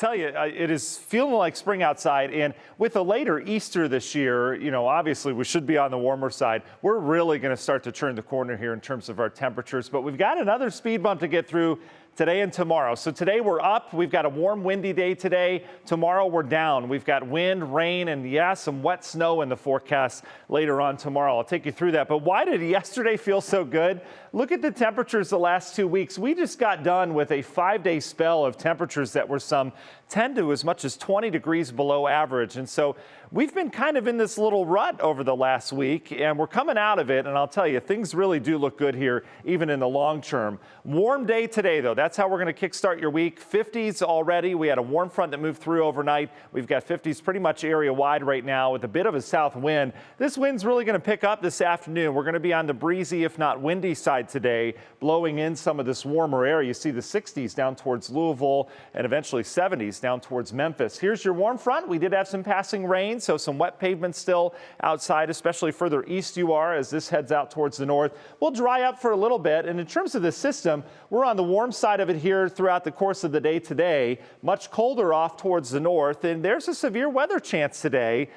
Tell you, it is feeling like spring outside, and with a later Easter this year, obviously we should be on the warmer side. We're really going to start to turn the corner here in terms of our temperatures, but we've got another speed bump to get through today and tomorrow. So today we're up. We've got a warm, windy day today. Tomorrow we're down. We've got wind, rain, and some wet snow in the forecast later on tomorrow. I'll take you through that. But why did yesterday feel so good? Look at the temperatures the last 2 weeks. We just got done with a 5-day spell of temperatures that were some 10 to as much as 20 degrees below average. And so we've been kind of in this little rut over the last week, and we're coming out of it. And I'll tell you, things really do look good here, even in the long term. Warm day today, though. That's how we're going to kickstart your week. 50s already. We had a warm front that moved through overnight. We've got 50s pretty much area wide right now with a bit of a south wind. This wind's really going to pick up this afternoon. We're going to be on the breezy, if not windy side today, blowing in some of this warmer air. You see the 60s down towards Louisville and eventually 70s down towards Memphis. Here's your warm front. We did have some passing rain, so some wet pavement still outside, especially further east you are as this heads out towards the north. We'll dry up for a little bit, and in terms of the system, we're on the warm side of it here throughout the course of the day today. Much colder off towards the north, and there's a severe weather chance today.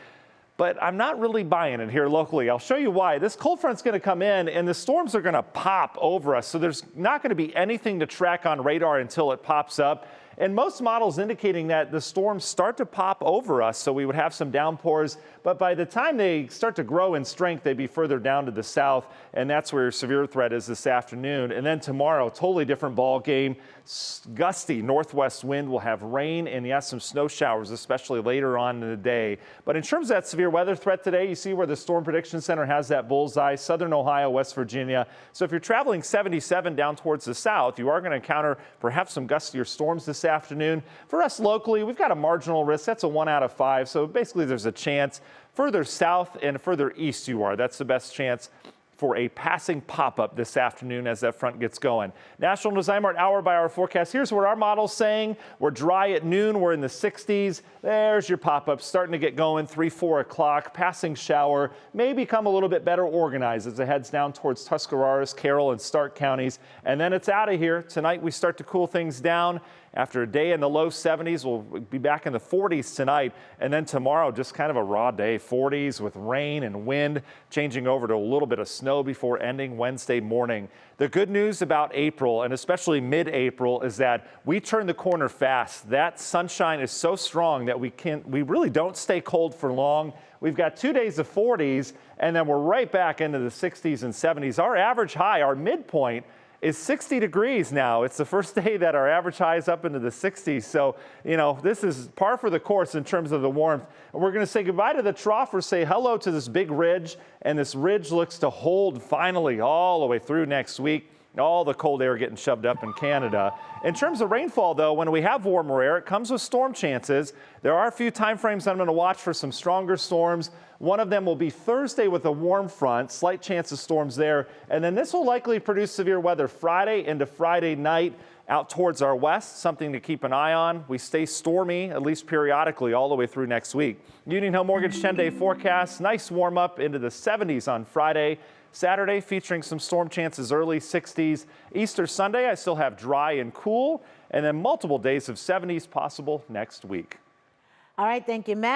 But I'm not really buying it here locally. I'll show you why. This cold front's going to come in and the storms are going to pop over us. So there's not going to be anything to track on radar until it pops up. And most models indicating that the storms start to pop over us, so we would have some downpours. But by the time they start to grow in strength, they'd be further down to the south, and that's where your severe threat is this afternoon. And then tomorrow, totally different ball game. Gusty northwest wind will have rain and some snow showers, especially later on in the day. But in terms of that severe weather threat today, you see where the Storm Prediction Center has that bullseye, southern Ohio, West Virginia. So if you're traveling 77 down towards the south, you are going to encounter perhaps some gustier storms this afternoon. For us locally, we've got a marginal risk. That's a 1 out of 5. So basically there's a chance further south and further east you are. That's the best chance for a passing pop-up this afternoon as that front gets going. National News IMART hour-by-hour forecast. Here's what our model's saying. We're dry at noon. We're in the 60s. There's your pop-up starting to get going, 3, 4 o'clock. Passing shower may become a little bit better organized as it heads down towards Tuscarawas, Carroll, and Stark counties. And then it's out of here. Tonight we start to cool things down. After a day in the low 70s, we'll be back in the 40s tonight. And then tomorrow, just kind of a raw day, 40s with rain and wind, changing over to a little bit of snow before ending Wednesday morning. The good news about April, and especially mid-April, is that we turn the corner fast. That sunshine is so strong that we really don't stay cold for long. We've got 2 days of 40s, and then we're right back into the 60s and 70s. Our average high, our midpoint, is 60 degrees now. It's the first day that our average high is up into the 60s. So, this is par for the course in terms of the warmth. And we're going to say goodbye to the trough or say hello to this big ridge. And this ridge looks to hold finally all the way through next week. All the cold air getting shoved up in Canada. In terms of rainfall, though, when we have warmer air, it comes with storm chances. There are a few time frames I'm going to watch for some stronger storms. One of them will be Thursday with a warm front, slight chance of storms there. And then this will likely produce severe weather Friday into Friday night out towards our west, something to keep an eye on. We stay stormy, at least periodically, all the way through next week. Union Hill Mortgage 10-day forecast, nice warm up into the 70s on Friday. Saturday featuring some storm chances, early 60s. Easter Sunday, I still have dry and cool, and then multiple days of 70s possible next week. All right, thank you, Matt.